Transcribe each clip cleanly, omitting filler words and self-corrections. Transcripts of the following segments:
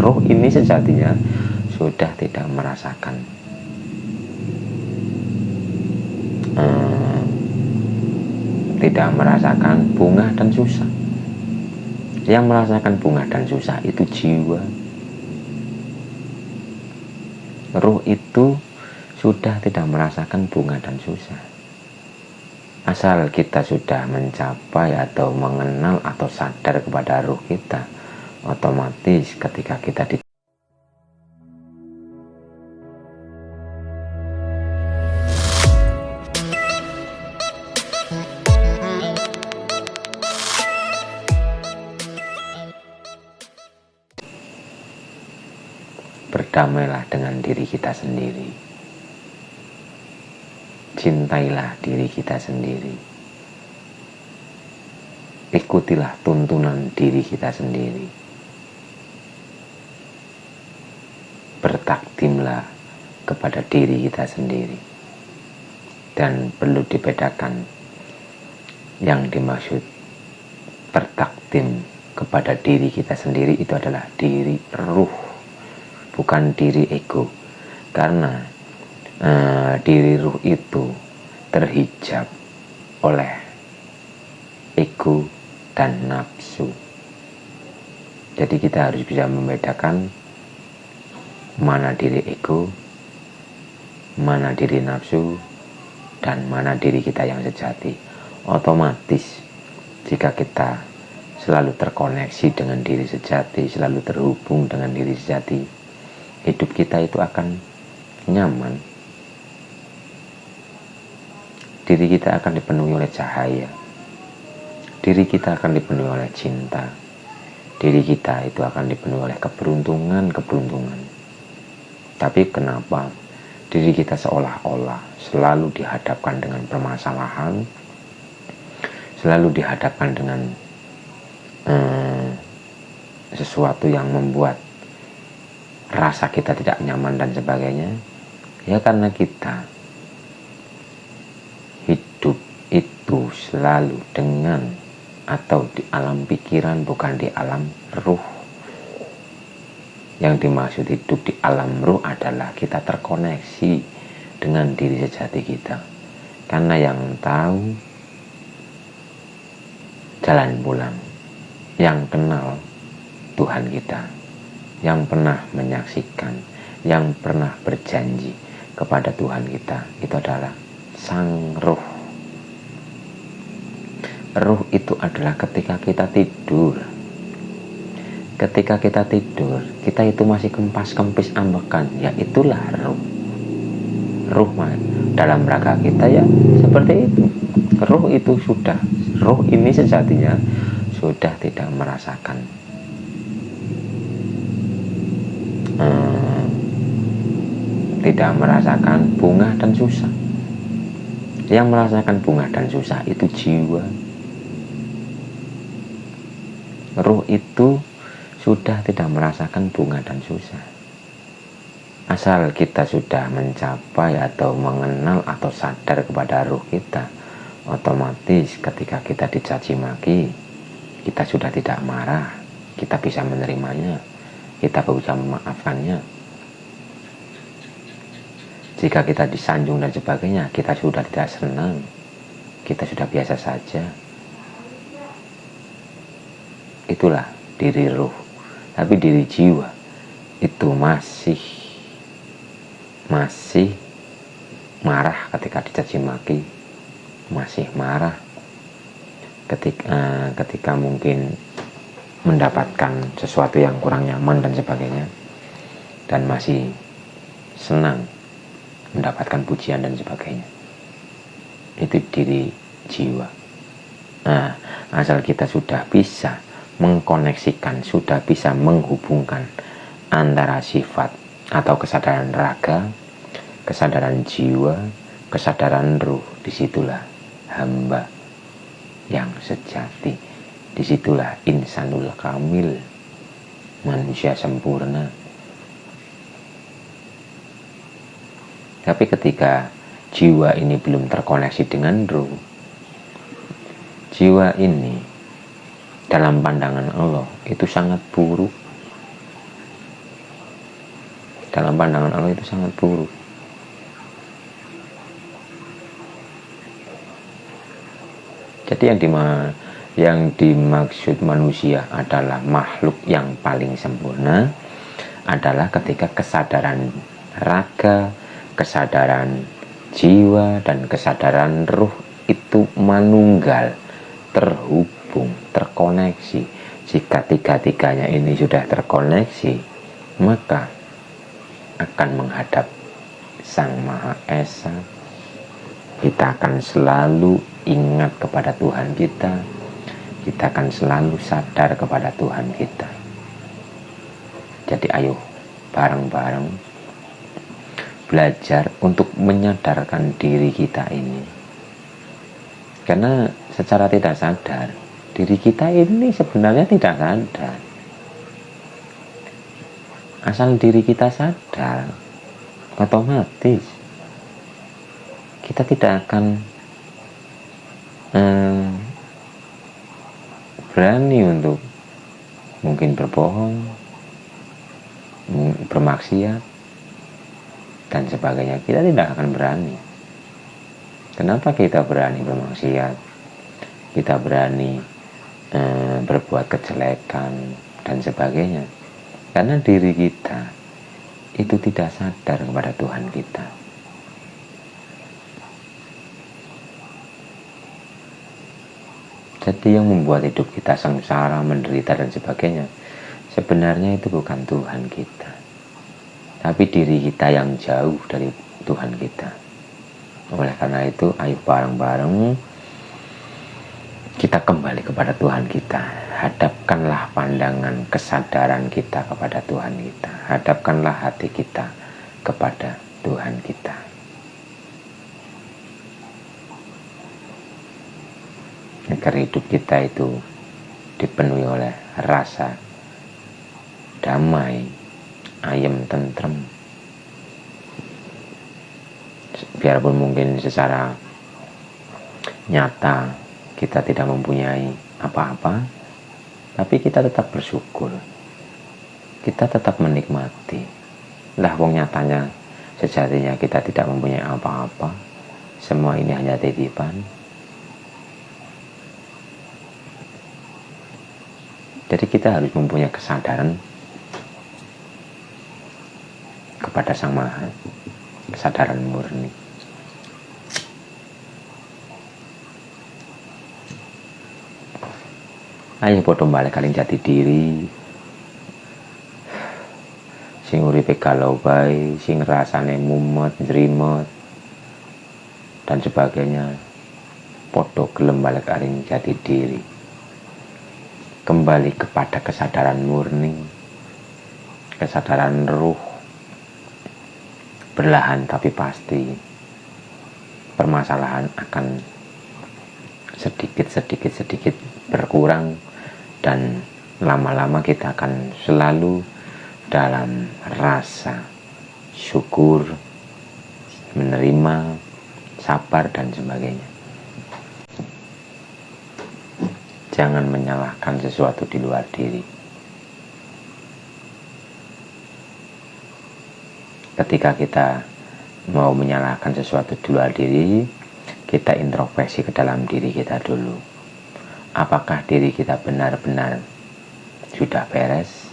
Ruh ini sejatinya sudah tidak merasakan bunga dan susah. Yang merasakan bunga dan susah itu jiwa. Ruh itu sudah tidak merasakan bunga dan susah. Asal kita sudah mencapai atau mengenal atau sadar kepada ruh kita, otomatis ketika kita berdamailah dengan diri kita sendiri. Cintailah diri kita sendiri. Ikutilah tuntunan diri kita sendiri. Bertakdimlah kepada diri kita sendiri. Dan perlu dibedakan yang dimaksud bertakdim kepada diri kita sendiri itu adalah diri ruh, bukan diri ego. Karena diri ruh itu terhijab oleh ego dan nafsu. Jadi kita harus bisa membedakan mana diri ego, mana diri nafsu, dan mana diri kita yang sejati. Otomatis jika kita selalu terkoneksi dengan diri sejati, selalu terhubung dengan diri sejati, hidup kita itu akan nyaman. Diri kita akan dipenuhi oleh cahaya. Diri kita akan dipenuhi oleh cinta. Diri kita itu akan dipenuhi oleh keberuntungan. Tapi kenapa diri kita seolah-olah selalu dihadapkan dengan permasalahan, selalu dihadapkan dengan sesuatu yang membuat rasa kita tidak nyaman dan sebagainya? Ya karena kita hidup itu selalu dengan atau di alam pikiran, bukan di alam ruh. Yang dimaksud hidup di alam ruh adalah kita terkoneksi dengan diri sejati kita. Karena yang tahu jalan pulang, yang kenal Tuhan kita, yang pernah menyaksikan, yang pernah berjanji kepada Tuhan kita, itu adalah sang ruh. Ruh itu adalah ketika kita tidur. Ketika kita tidur, kita itu masih kempas-kempis ambekan, ya itulah ruh. Ruh dalam raga kita ya seperti itu. Ruh itu ruh ini sejatinya sudah tidak merasakan bunga dan susah. Yang merasakan bunga dan susah itu jiwa. Ruh itu sudah tidak merasakan bunga dan susah. Asal kita sudah mencapai atau mengenal atau sadar kepada ruh kita, otomatis ketika kita dicaci maki, kita sudah tidak marah, kita bisa menerimanya, kita bisa memaafkannya. Jika kita disanjung dan sebagainya, kita sudah tidak senang, kita sudah biasa saja. Itulah diri ruh. Tapi diri jiwa itu masih marah ketika dicaci maki, masih marah ketika mungkin mendapatkan sesuatu yang kurang nyaman dan sebagainya, dan masih senang mendapatkan pujian dan sebagainya. Itu diri jiwa. Nah, asal kita sudah bisa mengkoneksikan, sudah bisa menghubungkan antara sifat atau kesadaran raga, kesadaran jiwa, kesadaran ruh, disitulah hamba yang sejati, disitulah insanul kamil, manusia sempurna. Tapi ketika jiwa ini belum terkoneksi dengan ruh, jiwa ini dalam pandangan Allah itu sangat buruk. dalam pandangan Allah itu sangat buruk. Jadi yang dimaksud manusia adalah makhluk yang paling sempurna adalah ketika kesadaran raga, kesadaran jiwa, dan kesadaran ruh itu manunggal, terhubung, terkoneksi. Jika tiga-tiganya ini sudah terkoneksi, maka akan menghadap Sang Maha Esa. Kita akan selalu ingat kepada Tuhan kita. Kita akan selalu sadar kepada Tuhan kita. Jadi ayo bareng-bareng belajar untuk menyadarkan diri kita ini. Karena secara tidak sadar, diri kita ini sebenarnya tidak sadar. Asal diri kita sadar, otomatis kita tidak akan berani untuk mungkin berbohong, bermaksiat, dan sebagainya. Kita tidak akan berani. Kenapa kita berani bermaksiat? Kita berani berbuat kejelekan dan sebagainya. Karena diri kita itu tidak sadar kepada Tuhan kita. Jadi yang membuat hidup kita sengsara, menderita dan sebagainya, sebenarnya itu bukan Tuhan kita, tapi diri kita yang jauh dari Tuhan kita. Oleh karena itu, ayo bareng-bareng kita kembali kepada Tuhan kita. Hadapkanlah pandangan kesadaran kita kepada Tuhan kita. Hadapkanlah hati kita kepada Tuhan kita. Agar hidup kita itu dipenuhi oleh rasa damai, ayem, tentrem. Biarpun mungkin secara nyata kita tidak mempunyai apa-apa, tapi kita tetap bersyukur. Kita tetap menikmati. Lah wong nyatanya sejatinya kita tidak mempunyai apa-apa. Semua ini hanya titipan. Jadi kita harus mempunyai kesadaran kepada Sang Maha, kesadaran murni. Ayo padha balik kaling jati diri. Sing uripe galau bae, sing rasane mumet, njrimet dan sebagainya. Padha gelem balik kaling jati diri. Kembali kepada kesadaran murni, kesadaran ruh. Perlahan tapi pasti permasalahan akan sedikit berkurang, dan lama-lama kita akan selalu dalam rasa syukur, menerima, sabar dan sebagainya. Jangan menyalahkan sesuatu di luar diri. Ketika kita mau menyalahkan sesuatu di luar diri, kita introspeksi ke dalam diri kita dulu. Apakah diri kita benar-benar sudah beres?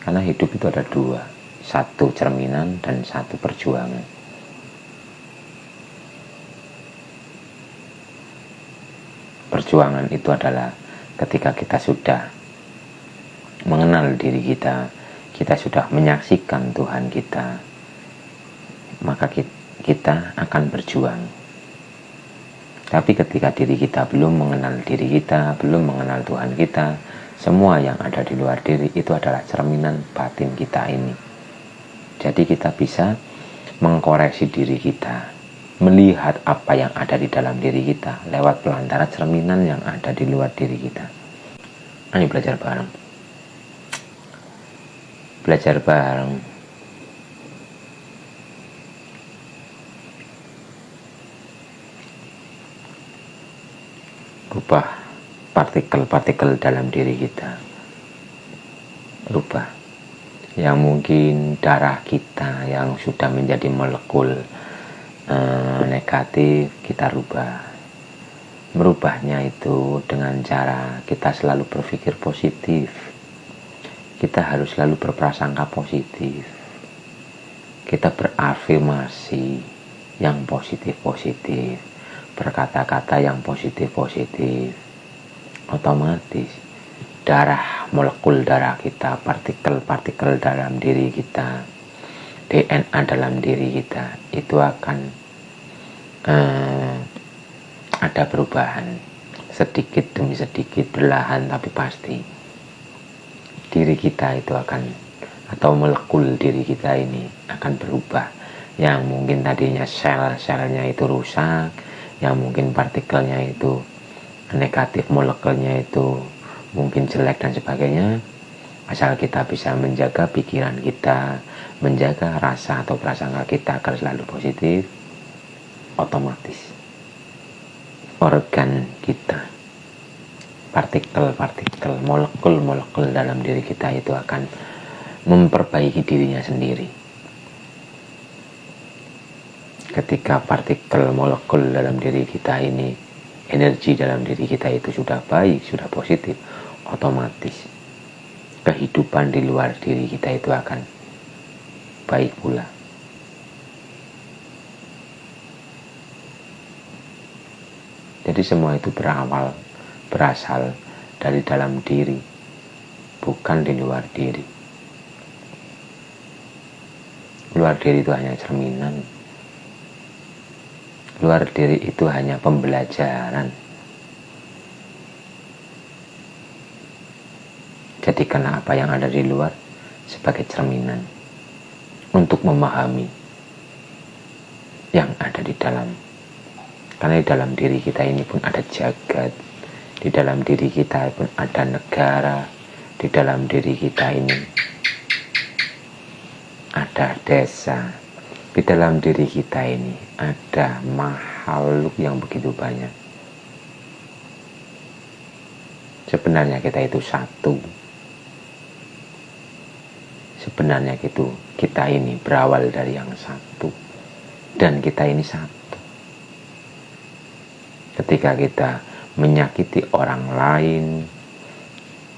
Karena hidup itu ada dua, satu cerminan dan satu perjuangan. Perjuangan itu adalah ketika kita sudah mengenal diri kita, kita sudah menyaksikan Tuhan kita, maka kita akan berjuang. Tapi ketika diri kita belum mengenal diri kita, belum mengenal Tuhan kita, semua yang ada di luar diri itu adalah cerminan batin kita ini. Jadi kita bisa mengkoreksi diri kita, melihat apa yang ada di dalam diri kita lewat pelantara cerminan yang ada di luar diri kita. Ayo belajar bareng. Belajar bareng. Ubah partikel-partikel dalam diri kita. rubah. Yang mungkin darah kita yang sudah menjadi molekul negatif, kita rubah. Merubahnya itu dengan cara kita selalu berpikir positif. Kita harus selalu berprasangka positif. Kita berafirmasi yang positif-positif, berkata-kata yang positif-positif. Otomatis darah, molekul darah kita, partikel-partikel dalam diri kita, DNA dalam diri kita itu akan ada perubahan sedikit demi sedikit, perlahan tapi pasti. Diri kita itu akan, atau molekul diri kita ini akan berubah. Yang mungkin tadinya sel-selnya itu rusak, yang mungkin partikelnya itu negatif, molekulnya itu mungkin jelek dan sebagainya, asal kita bisa menjaga pikiran kita, menjaga rasa atau prasangka kita agar selalu positif, otomatis organ kita, partikel-partikel, molekul-molekul dalam diri kita itu akan memperbaiki dirinya sendiri. Ketika partikel molekul dalam diri kita ini, energi dalam diri kita itu sudah baik, sudah positif, otomatis kehidupan di luar diri kita itu akan baik pula. Jadi semua itu berasal dari dalam diri, bukan di luar diri. Luar diri itu hanya cerminan. Luar diri itu hanya pembelajaran. Jadikanlah apa yang ada di luar sebagai cerminan untuk memahami yang ada di dalam. Karena di dalam diri kita ini pun ada jagat, di dalam diri kita pun ada negara, di dalam diri kita ini ada desa, di dalam diri kita ini ada makhluk yang begitu banyak. Sebenarnya kita itu satu. Sebenarnya kita ini berawal dari yang satu, dan kita ini satu. Ketika kita menyakiti orang lain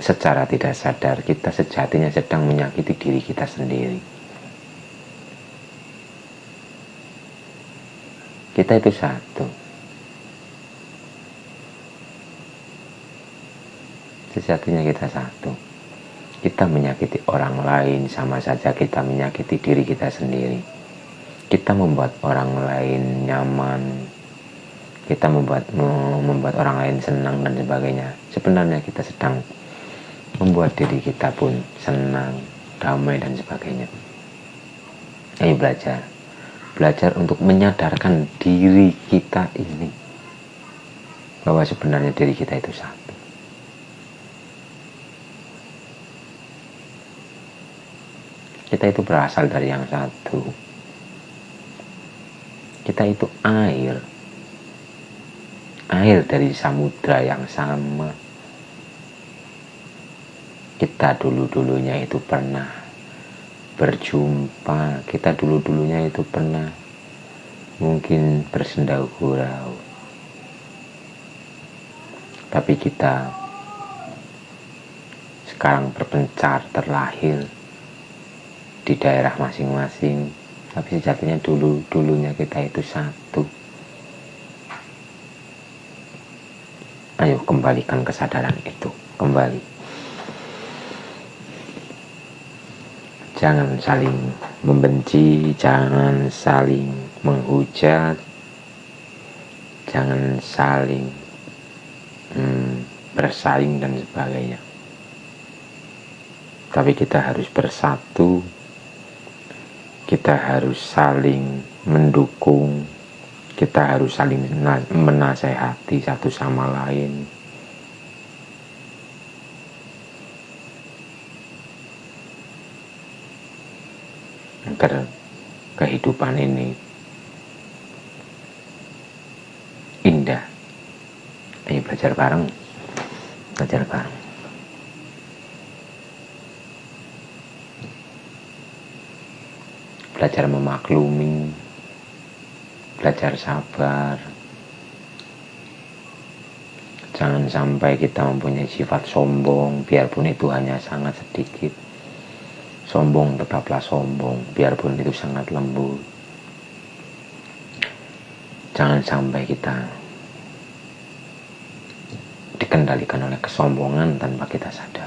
secara tidak sadar, kita sejatinya sedang menyakiti diri kita sendiri. Kita itu satu. Sejatinya kita satu. Kita menyakiti orang lain sama saja kita menyakiti diri kita sendiri. Kita membuat orang lain nyaman, kita membuat orang lain senang dan sebagainya. Sebenarnya kita sedang membuat diri kita pun senang, damai dan sebagainya. Ayo belajar untuk menyadarkan diri kita ini bahwa sebenarnya diri kita itu satu. Kita itu berasal dari yang satu. Kita itu air dari samudra yang sama. Kita dulu-dulunya itu pernah berjumpa, kita dulu-dulunya itu pernah mungkin bersendau gurau, tapi kita sekarang berpencar, terlahir di daerah masing-masing, tapi sejatinya dulunya kita itu satu. Ayo kembalikan kesadaran itu kembali. Jangan saling membenci, jangan saling menghujat, jangan saling bersaing dan sebagainya. Tapi kita harus bersatu, kita harus saling mendukung, kita harus saling menasehati satu sama lain. Agar kehidupan ini indah. Ayo belajar bareng. belajar memaklumi, belajar sabar. Jangan sampai kita mempunyai sifat sombong, biarpun itu hanya sangat sedikit. Sombong tetaplah sombong, biarpun itu sangat lembut. Jangan sampai kita dikendalikan oleh kesombongan tanpa kita sadar.